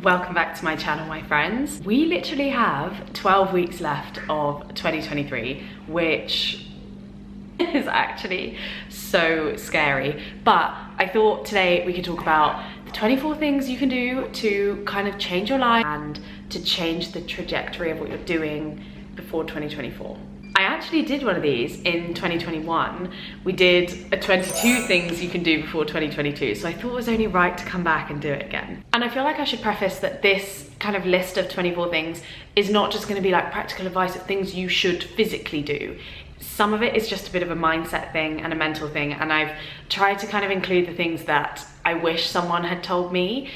Welcome back to my channel, my friends. We literally have 12 weeks left of 2023, which is actually so scary. But I thought today we could talk about the 24 things you can do to kind of change your life and to change the trajectory of what you're doing before 2024. I actually did one of these in 2021. We did a 22 things you can do before 2022. So I thought it was only right to come back and do it again. And I feel like I should preface that this kind of list of 24 things is not just gonna be like practical advice of things you should physically do. Some of it is just a bit of a mindset thing and a mental thing. And I've tried to kind of include the things that I wish someone had told me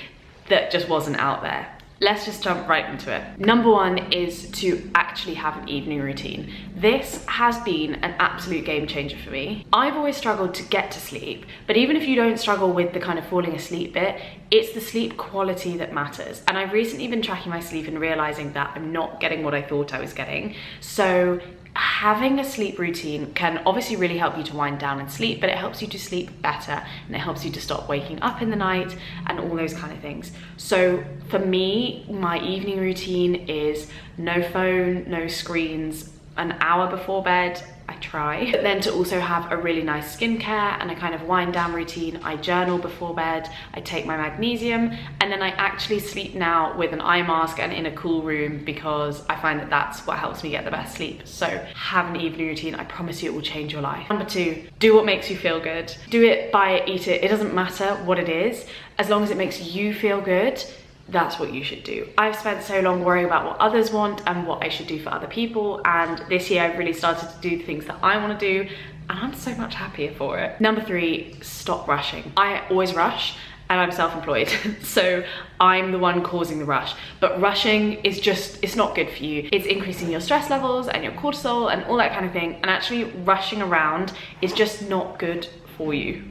that just wasn't out there. Let's just jump right into it. Number one is to actually have an evening routine. This has been an absolute game changer for me. I've always struggled to get to sleep, but even if you don't struggle with the kind of falling asleep bit, it's the sleep quality that matters. And I've recently been tracking my sleep and realizing that I'm not getting what I thought I was getting. So having a sleep routine can obviously really help you to wind down and sleep, but it helps you to sleep better and it helps you to stop waking up in the night and all those kind of things. So for me, my evening routine is no phone, no screens, an hour before bed. I try. But then to also have a really nice skincare and a kind of wind down routine, I journal before bed, I take my magnesium, and then I actually sleep now with an eye mask and in a cool room because I find that that's what helps me get the best sleep. So have an evening routine. I promise you it will change your life. Number two, do what makes you feel good. Do it, buy it, eat it. It doesn't matter what it is. As long as it makes you feel good, that's what you should do. I've spent so long worrying about what others want and what I should do for other people, and this year I've really started to do the things that I want to do, and I'm so much happier for it. Number three, stop rushing. I always rush, and I'm self-employed, so I'm the one causing the rush. But rushing is just, it's not good for you. It's increasing your stress levels and your cortisol and all that kind of thing, and actually rushing around is just not good for you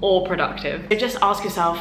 or productive. So just ask yourself,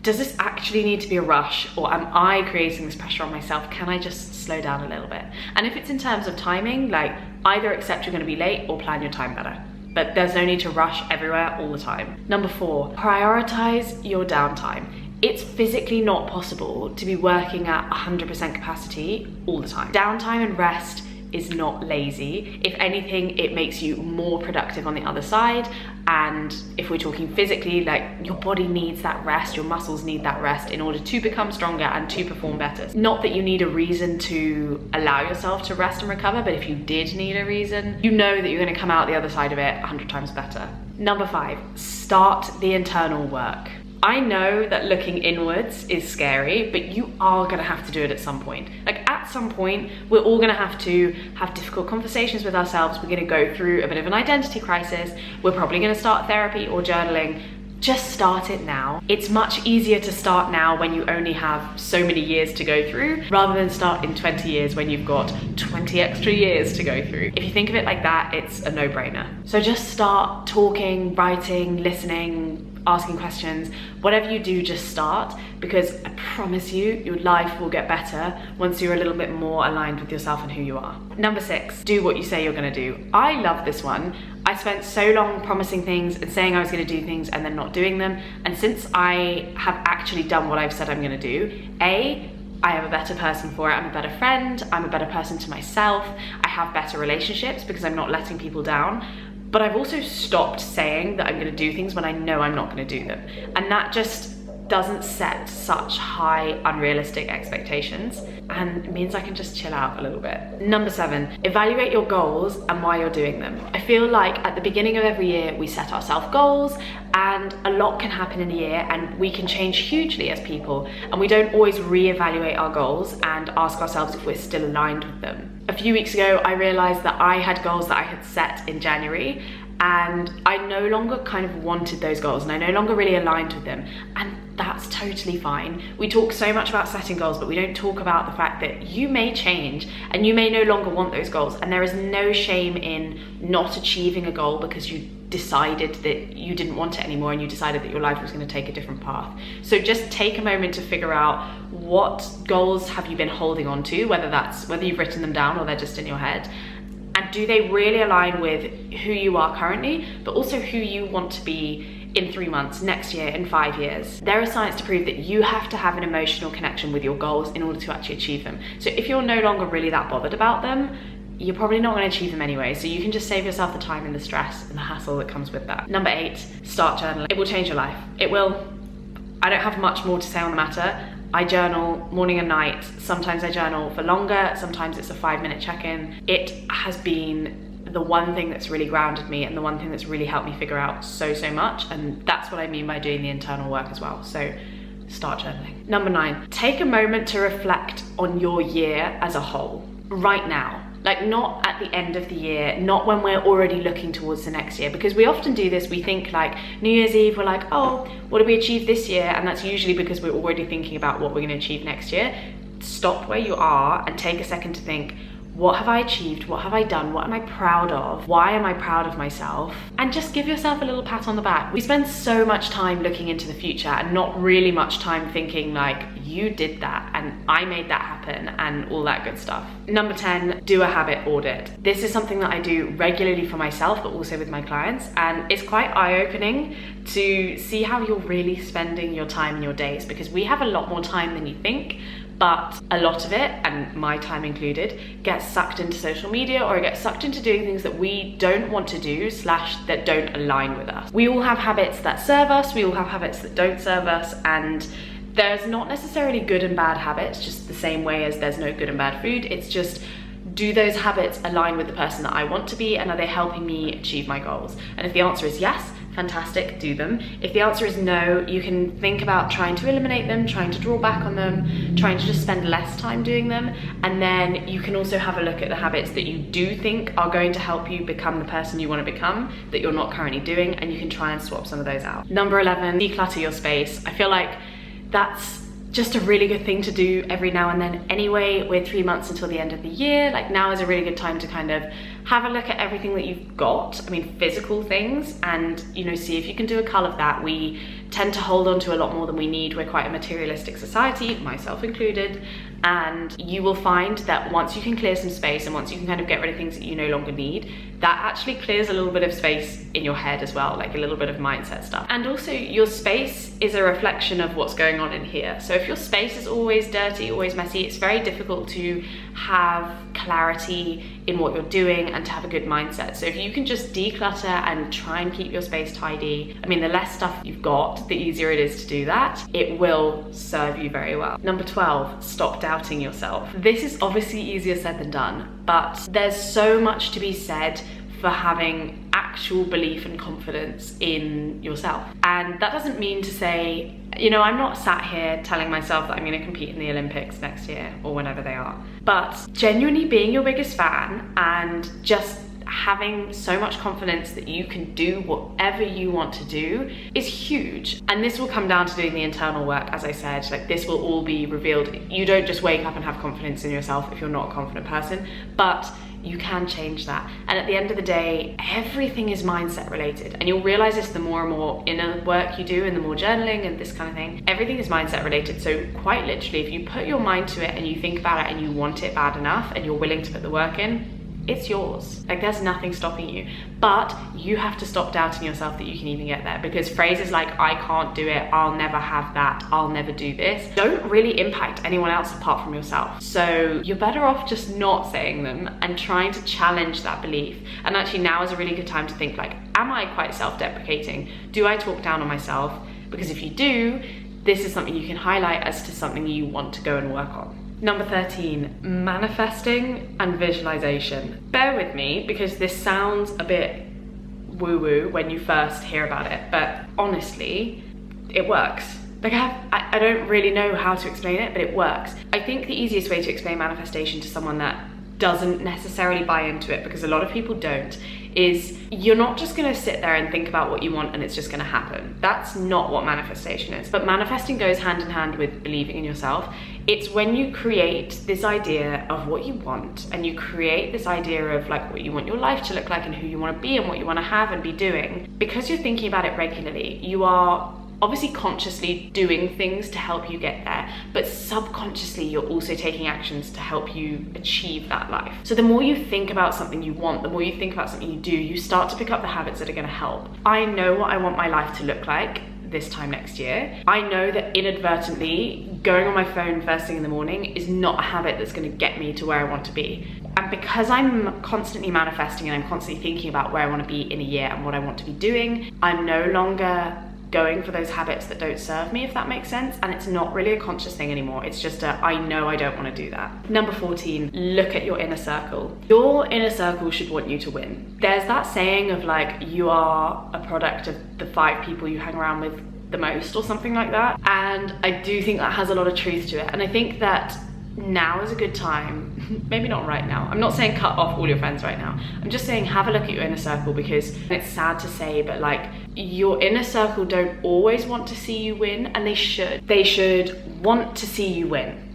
does this actually need to be a rush, or am I creating this pressure on myself? Can I just slow down a little bit? And if it's in terms of timing, like either accept you're gonna be late or plan your time better. But there's no need to rush everywhere all the time. Number four, prioritize your downtime. It's physically not possible to be working at 100% capacity all the time. Downtime and rest is not lazy. If anything, it makes you more productive on the other side. And if we're talking physically, like your body needs that rest, your muscles need that rest in order to become stronger and to perform better. Not that you need a reason to allow yourself to rest and recover, but if you did need a reason, you know that you're gonna come out the other side of it 100 times better. Number five, start the internal work. I know that looking inwards is scary, but you are gonna have to do it at some point. Like at some point, we're all gonna have to have difficult conversations with ourselves. We're gonna go through a bit of an identity crisis. We're probably gonna start therapy or journaling. Just start it now. It's much easier to start now when you only have so many years to go through, rather than start in 20 years when you've got 20 extra years to go through. If you think of it like that, it's a no-brainer. So just start talking, writing, listening, asking questions. Whatever you do, just start, because I promise you, your life will get better once you're a little bit more aligned with yourself and who you are. Number six, do what you say you're gonna do. I love this one. I spent so long promising things and saying I was gonna do things and then not doing them. And since I have actually done what I've said I'm gonna do, I am a better person for it. I'm a better friend. I'm a better person to myself. I have better relationships because I'm not letting people down. But I've also stopped saying that I'm gonna do things when I know I'm not gonna do them. And that just doesn't set such high, unrealistic expectations, and it means I can just chill out a little bit. Number seven, evaluate your goals and why you're doing them. I feel like at the beginning of every year, we set ourselves goals, and a lot can happen in a year, and we can change hugely as people, and we don't always reevaluate our goals and ask ourselves if we're still aligned with them. A few weeks ago, I realized that I had goals that I had set in January, and I no longer kind of wanted those goals, and I no longer really aligned with them, and that's totally fine. We talk so much about setting goals, but we don't talk about the fact that you may change and you may no longer want those goals, and there is no shame in not achieving a goal because you decided that you didn't want it anymore and you decided that your life was going to take a different path. So just take a moment to figure out what goals have you been holding on to, whether you've written them down or they're just in your head, and do they really align with who you are currently, but also who you want to be in 3 months, next year, in 5 years. There is science to prove that you have to have an emotional connection with your goals in order to actually achieve them. So if you're no longer really that bothered about them, you're probably not going to achieve them anyway, so you can just save yourself the time and the stress and the hassle that comes with that. Number 8, start journaling. It will change your life. It will. I don't have much more to say on the matter. I journal morning and night. Sometimes I journal for longer, sometimes it's a 5-minute check-in. It has been the one thing that's really grounded me and the one thing that's really helped me figure out so much, and that's what I mean by doing the internal work as well. So start journaling. Number 9, take a moment to reflect on your year as a whole, right now. Like, not at the end of the year, not when we're already looking towards the next year, because we often do this. We think like New Year's Eve, we're like, oh, what did we achieve this year? And that's usually because we're already thinking about what we're going to achieve next year. Stop where you are and take a second to think, what have I achieved? What have I done? What am I proud of? Why am I proud of myself? And just give yourself a little pat on the back. We spend so much time looking into the future and not really much time thinking like, you did that and I made that happen and all that good stuff. Number 10, do a habit audit. This is something that I do regularly for myself, but also with my clients. And it's quite eye-opening to see how you're really spending your time and your days, because we have a lot more time than you think. But a lot of it, and my time included, gets sucked into social media, or it gets sucked into doing things that we don't want to do / that don't align with us. We all have habits that serve us, we all have habits that don't serve us, and there's not necessarily good and bad habits, just the same way as there's no good and bad food. It's just, do those habits align with the person that I want to be, and are they helping me achieve my goals? And if the answer is yes, fantastic, do them. If the answer is no, you can think about trying to eliminate them, trying to draw back on them, trying to just spend less time doing them. And then you can also have a look at the habits that you do think are going to help you become the person you want to become that you're not currently doing, and you can try and swap some of those out. Number 11, declutter your space. I feel like that's just a really good thing to do every now and then anyway. We're 3 months until the end of the year. Like, now is a really good time to kind of have a look at everything that you've got. I mean, physical things, and, you know, see if you can do a cull of that. We tend to hold on to a lot more than we need. We're quite a materialistic society, myself included. And you will find that once you can clear some space and once you can kind of get rid of things that you no longer need, that actually clears a little bit of space in your head as well, like a little bit of mindset stuff. And also, your space is a reflection of what's going on in here. So if your space is always dirty, always messy, it's very difficult to have clarity in what you're doing and to have a good mindset. So if you can just declutter and try and keep your space tidy, I mean, the less stuff you've got, the easier it is to do that. It will serve you very well. Number 12, stop doubting yourself. This is obviously easier said than done, but there's so much to be said for having actual belief and confidence in yourself. And that doesn't mean to say, you know, I'm not sat here telling myself that I'm going to compete in the Olympics next year or whenever they are, but genuinely being your biggest fan and just having so much confidence that you can do whatever you want to do is huge. And this will come down to doing the internal work. As I said, like, this will all be revealed. You don't just wake up and have confidence in yourself if you're not a confident person, but you can change that. And at the end of the day, everything is mindset related. And you'll realize this the more and more inner work you do and the more journaling and this kind of thing. Everything is mindset related. So quite literally, if you put your mind to it and you think about it and you want it bad enough and you're willing to put the work in, it's yours. Like, there's nothing stopping you. But you have to stop doubting yourself that you can even get there, because phrases like, I can't do it, I'll never have that, I'll never do this, don't really impact anyone else apart from yourself. So you're better off just not saying them and trying to challenge that belief. And actually, now is a really good time to think, like, am I quite self-deprecating? Do I talk down on myself? Because if you do, this is something you can highlight as to something you want to go and work on. Number 13, manifesting and visualization. Bear with me, because this sounds a bit woo-woo when you first hear about it, but honestly, it works. Like, I don't really know how to explain it, but it works. I think the easiest way to explain manifestation to someone that doesn't necessarily buy into it, because a lot of people don't, is you're not just gonna sit there and think about what you want and it's just gonna happen. That's not what manifestation is. But manifesting goes hand in hand with believing in yourself. It's when you create this idea of what you want, and you create this idea of like what you want your life to look like and who you want to be and what you want to have and be doing. Because you're thinking about it regularly, you are obviously consciously doing things to help you get there, but subconsciously you're also taking actions to help you achieve that life. So the more you think about something you want, the more you think about something you do, you start to pick up the habits that are going to help. I know what I want my life to look like this time next year. I know that inadvertently going on my phone first thing in the morning is not a habit that's going to get me to where I want to be. And because I'm constantly manifesting and I'm constantly thinking about where I want to be in a year and what I want to be doing, I'm no longer going for those habits that don't serve me, if that makes sense. And it's not really a conscious thing anymore. It's just I know I don't want to do that. Number 14, look at your inner circle. Your inner circle should want you to win. There's that saying of like, you are a product of the 5 people you hang around with the most, or something like that. And I do think that has a lot of truth to it. And I think that now is a good time, maybe not right now. I'm not saying cut off all your friends right now. I'm just saying have a look at your inner circle, because it's sad to say, but like, your inner circle don't always want to see you win, and they should. They should want to see you win.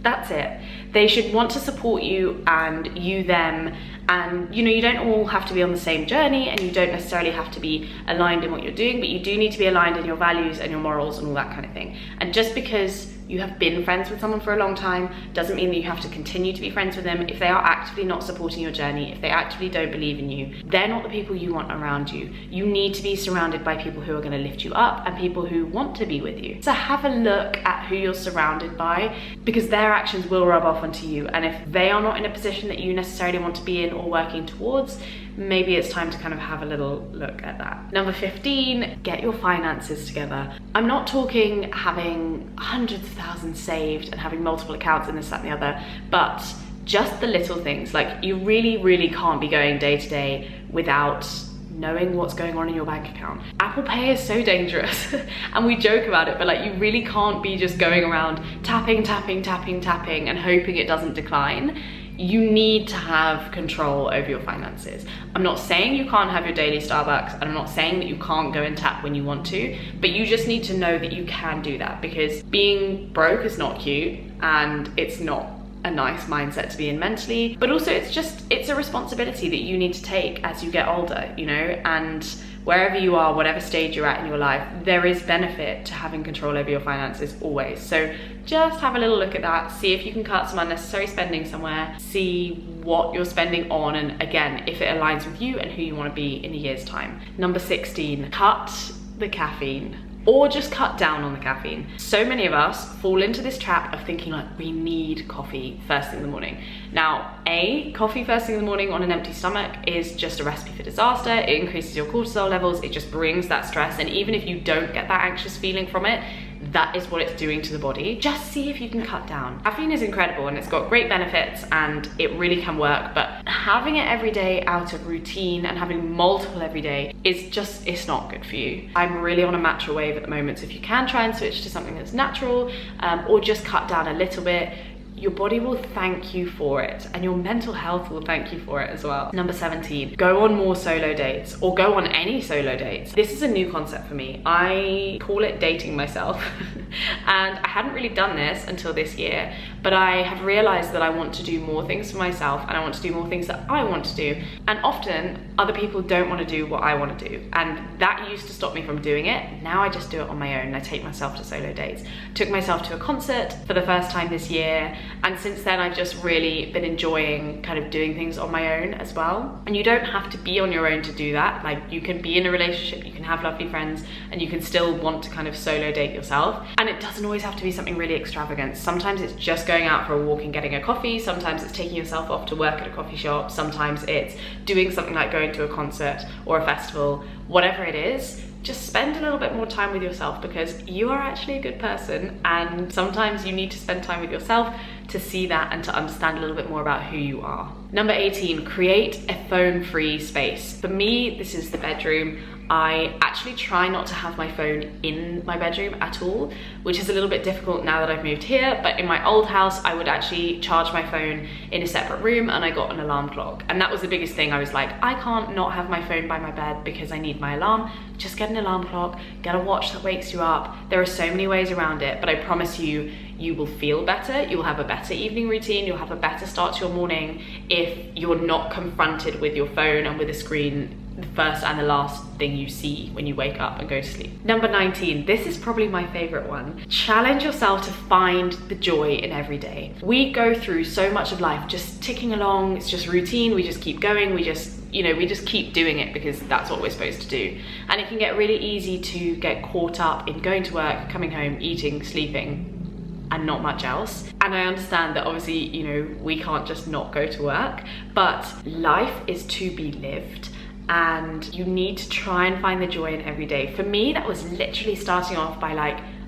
That's it. They should want to support you and you them. And you know, you don't all have to be on the same journey, and you don't necessarily have to be aligned in what you're doing, but you do need to be aligned in your values and your morals and all that kind of thing. And just because you have been friends with someone for a long time doesn't mean that you have to continue to be friends with them. If they are actively not supporting your journey, if they actively don't believe in you, they're not the people you want around you. You need to be surrounded by people who are going to lift you up and people who want to be with you. So have a look at who you're surrounded by, because their actions will rub off onto you. And if they are not in a position that you necessarily want to be in or working towards, maybe it's time to kind of have a little look at that. Number 15, get your finances together. I'm not talking having hundreds of thousands saved and having multiple accounts and this, that, and the other, but just the little things. Like, you really can't be going day to day without knowing what's going on in your bank account. Apple Pay is so dangerous and we joke about it, but like, you really can't be just going around tapping and hoping it doesn't decline. You need to have control over your finances. I'm not saying you can't have your daily Starbucks, and I'm not saying that you can't go and tap when you want to, but you just need to know that you can do that, because being broke is not cute, and it's not a nice mindset to be in mentally, but also it's a responsibility that you need to take as you get older, you know. And wherever you are, whatever stage you're at in your life, there is benefit to having control over your finances always. So just have a little look at that, see if you can cut some unnecessary spending somewhere, see what you're spending on, and again, if it aligns with you and who you want to be in a year's time. Number 16, cut the caffeine. Or just cut down on the caffeine. So many of us fall into this trap of thinking like, we need coffee first thing in the morning. Now, coffee first thing in the morning on an empty stomach is just a recipe for disaster. It increases your cortisol levels, it just brings that stress, and even if you don't get that anxious feeling from it, that is what it's doing to the body. Just see if you can cut down. Caffeine is incredible and it's got great benefits and it really can work, but having it every day out of routine and having multiple every day is just, it's not good for you. I'm really on a matcha wave at the moment, so if you can try and switch to something that's natural, or just cut down a little bit, your body will thank you for it, and your mental health will thank you for it as well. Number 17, go on more solo dates, or go on any solo dates. This is a new concept for me. I call it dating myself. And I hadn't really done this until this year, but I have realized that I want to do more things for myself, and I want to do more things that I want to do. And often other people don't want to do what I want to do, and that used to stop me from doing it. Now I just do it on my own. I take myself to solo dates. Took myself to a concert for the first time this year, and since then I've just really been enjoying kind of doing things on my own as well. And you don't have to be on your own to do that. Like, you can be in a relationship, you can have lovely friends, and you can still want to kind of solo date yourself. And it doesn't always have to be something really extravagant. Sometimes it's just going out for a walk and getting a coffee. Sometimes it's taking yourself off to work at a coffee shop. Sometimes it's doing something like going to a concert or a festival. Whatever it is, just spend a little bit more time with yourself, because you are actually a good person, and sometimes you need to spend time with yourself to see that and to understand a little bit more about who you are. Number 18, create a phone-free space. For me, this is the bedroom. I actually try not to have my phone in my bedroom at all, which is a little bit difficult now that I've moved here, but in my old house, I would actually charge my phone in a separate room, and I got an alarm clock. And that was the biggest thing. I was like, I can't not have my phone by my bed because I need my alarm. Just get an alarm clock, get a watch that wakes you up. There are so many ways around it, but I promise you, you will feel better, you'll have a better evening routine, you'll have a better start to your morning if you're not confronted with your phone and with a screen the first and the last thing you see when you wake up and go to sleep. Number 19, this is probably my favorite one. Challenge yourself to find the joy in every day. We go through so much of life just ticking along, it's just routine, we just keep going, we just keep doing it because that's what we're supposed to do. And it can get really easy to get caught up in going to work, coming home, eating, sleeping, and not much else. And I understand that obviously, we can't just not go to work, but life is to be lived. And you need to try and find the joy in every day. For me, that was literally starting off by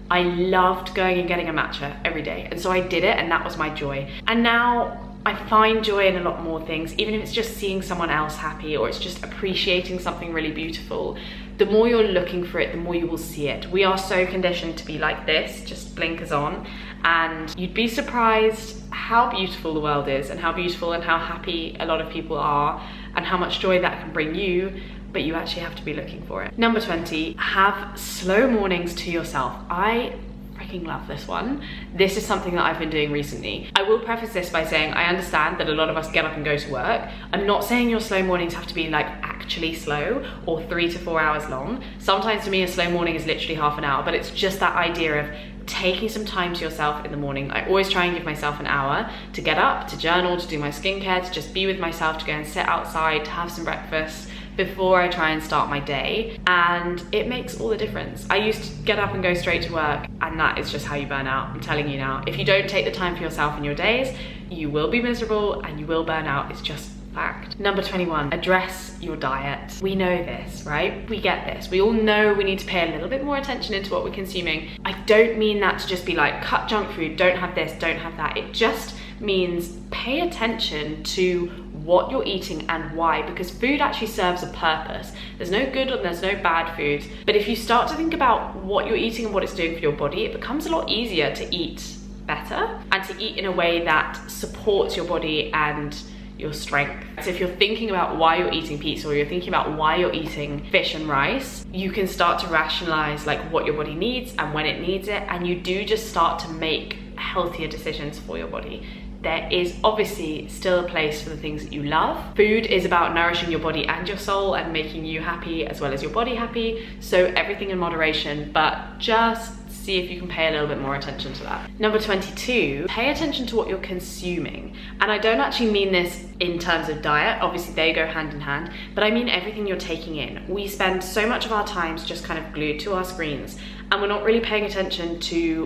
I loved going and getting a matcha every day. And so I did it and that was my joy. And now I find joy in a lot more things, even if it's just seeing someone else happy or it's just appreciating something really beautiful. The more you're looking for it, the more you will see it. We are so conditioned to be like this, just blinkers on, and you'd be surprised how beautiful the world is and how beautiful and how happy a lot of people are and how much joy that can bring you, but you actually have to be looking for it. Number 20, have slow mornings to yourself. I freaking love this one. This is something that I've been doing recently. I will preface this by saying I understand that a lot of us get up and go to work. I'm not saying your slow mornings have to be actually slow or 3 to 4 hours long. Sometimes to me a slow morning is literally half an hour, but it's just that idea of taking some time to yourself in the morning. I always try and give myself an hour to get up, to journal, to do my skincare, to just be with myself, to go and sit outside, to have some breakfast before I try and start my day, and it makes all the difference. I used to get up and go straight to work, and that is just how you burn out. I'm telling you now, if you don't take the time for yourself in your days, you will be miserable and you will burn out. It's just fact. Number 21, address your diet. We know this, right? We get this. We all know we need to pay a little bit more attention into what we're consuming. I don't mean that to just be cut junk food, don't have this, don't have that. It just means pay attention to what you're eating and why, because food actually serves a purpose. There's no good and there's no bad food, but if you start to think about what you're eating and what it's doing for your body, it becomes a lot easier to eat better and to eat in a way that supports your body and your strength. So if you're thinking about why you're eating pizza, or you're thinking about why you're eating fish and rice, you can start to rationalize what your body needs and when it needs it, and you do just start to make healthier decisions for your body. There is obviously still a place for the things that you love. Food is about nourishing your body and your soul and making you happy as well as your body happy. So everything in moderation, but just see if you can pay a little bit more attention to that. Number 22, pay attention to what you're consuming. And I don't actually mean this in terms of diet, obviously they go hand in hand, but I mean everything you're taking in. We spend so much of our times just kind of glued to our screens, and we're not really paying attention to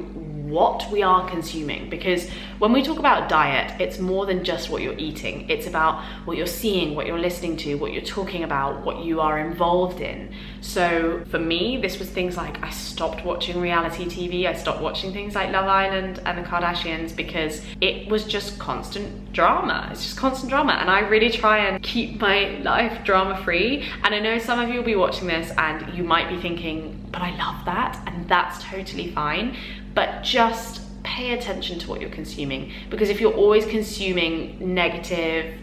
what we are consuming, because when we talk about diet, it's more than just what you're eating. It's about what you're seeing, what you're listening to, what you're talking about, what you are involved in. So for me, this was things like I stopped watching reality TV, I stopped watching things like Love Island and the Kardashians, because it was just constant drama. It's just constant drama, and I really try and keep my life drama free. And I know some of you will be watching this and you might be thinking, but I love that, and that's totally fine. But just pay attention to what you're consuming, because if you're always consuming negative,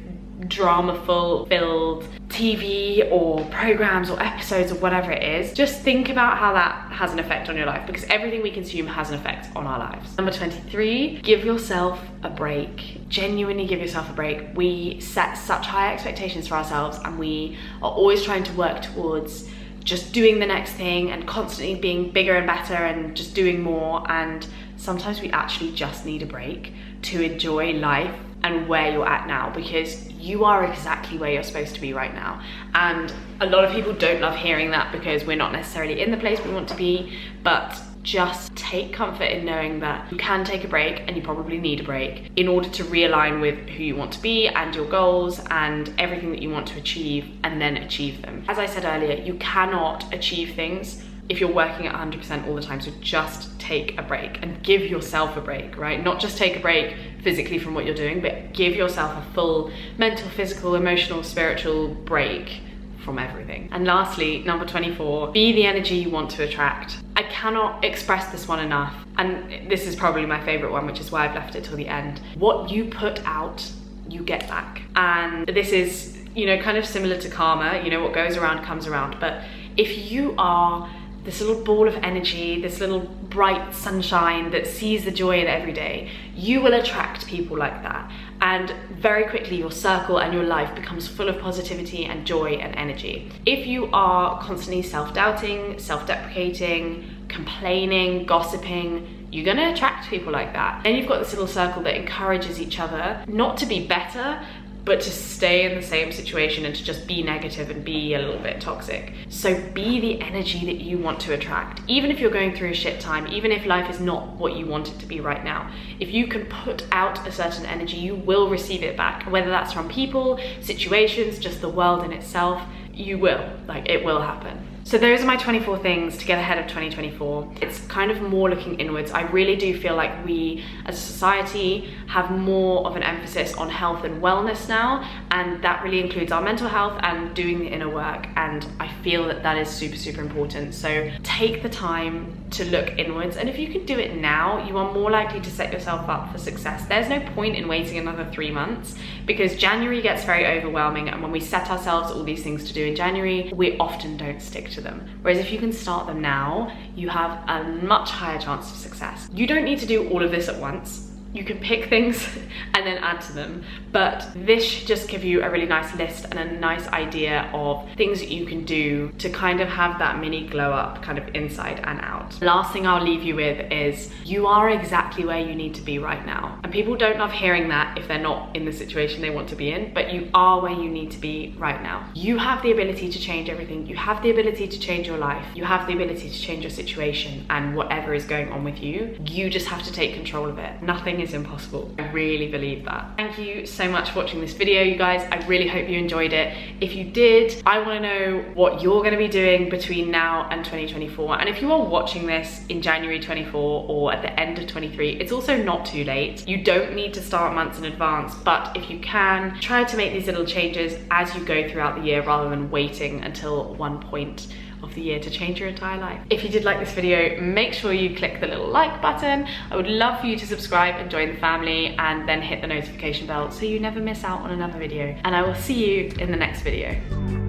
drama-filled TV or programs or episodes or whatever it is, just think about how that has an effect on your life, because everything we consume has an effect on our lives. Number 23, give yourself a break. Genuinely give yourself a break. We set such high expectations for ourselves, and we are always trying to work towards just doing the next thing and constantly being bigger and better and just doing more. And sometimes we actually just need a break to enjoy life and where you're at now, because you are exactly where you're supposed to be right now. And a lot of people don't love hearing that, because we're not necessarily in the place we want to be, but just take comfort in knowing that you can take a break, and you probably need a break in order to realign with who you want to be and your goals and everything that you want to achieve, and then achieve them. As I said earlier, you cannot achieve things if you're working at 100% all the time. So just take a break and give yourself a break, right? Not just take a break physically from what you're doing, but give yourself a full mental, physical, emotional, spiritual break from everything. And lastly, number 24, be the energy you want to attract. I cannot express this one enough, and this is probably my favorite one, which is why I've left it till the end. What you put out, you get back. And this is, kind of similar to karma, what goes around comes around. But if you are this little ball of energy, this little bright sunshine that sees the joy in every day, you will attract people like that. And very quickly your circle and your life becomes full of positivity and joy and energy. If you are constantly self-doubting, self-deprecating, complaining, gossiping, you're gonna attract people like that. And you've got this little circle that encourages each other not to be better, but to stay in the same situation and to just be negative and be a little bit toxic. So be the energy that you want to attract. Even if you're going through a shit time, even if life is not what you want it to be right now, if you can put out a certain energy, you will receive it back. Whether that's from people, situations, just the world in itself, you will, like, it will happen. So those are my 24 things to get ahead of 2024. It's kind of more looking inwards. I really do feel like we as a society have more of an emphasis on health and wellness now, and that really includes our mental health and doing the inner work, and I feel that that is super, super important. So take the time to look inwards, and if you can do it now, you are more likely to set yourself up for success. There's no point in waiting another 3 months, because January gets very overwhelming, and when we set ourselves all these things to do in January, we often don't stick to them. Whereas if you can start them now, you have a much higher chance of success. You don't need to do all of this at once. You can pick things and then add to them, but this should just give you a really nice list and a nice idea of things that you can do to kind of have that mini glow up kind of inside and out. Last thing I'll leave you with is you are exactly where you need to be right now. And people don't love hearing that if they're not in the situation they want to be in, but you are where you need to be right now. You have the ability to change everything. You have the ability to change your life. You have the ability to change your situation and whatever is going on with you. You just have to take control of it. Nothing is impossible. I really believe that. Thank you so much for watching this video, you guys. I really hope you enjoyed it. If you did, I want to know what you're going to be doing between now and 2024. And if you are watching this in January 24 or at the end of 23, it's also not too late. You don't need to start months in advance, but if you can, try to make these little changes as you go throughout the year rather than waiting until one point of the year to change your entire life. If you did like this video, make sure you click the little like button. I would love for you to subscribe and join the family, and then hit the notification bell so you never miss out on another video. And I will see you in the next video.